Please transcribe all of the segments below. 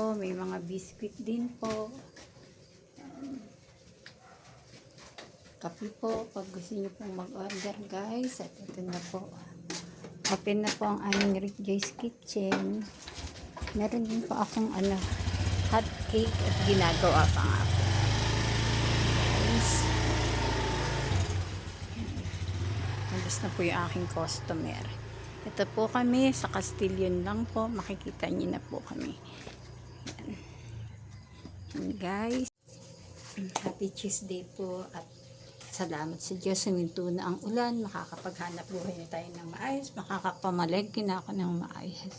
po, may mga biscuit din po. Kape po, pag gusto nyo pong mag-order guys. At ito na po. Open na po ang aming Rick Joy's Kitchen. Meron din po akong hot cake at ginagawa pa nga po. Guys. Alis na po yung aking customer. Ito po kami sa Castillon lang po. Makikita niyo na po kami. Yan guys. Happy Tuesday po at salamat sa Diyos. Suminto na ang ulan. Makakapaghanap buhay na tayo ng maayos. Makakapamalig na ako ng maayos.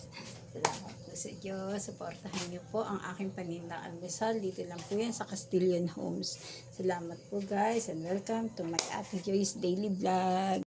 Salamat po sa Diyos. Supportahan niyo po ang aking panindang almusal. Dito lang po yan sa Castillon Homes. Salamat po guys and welcome to my Ate Joy's Daily Vlog.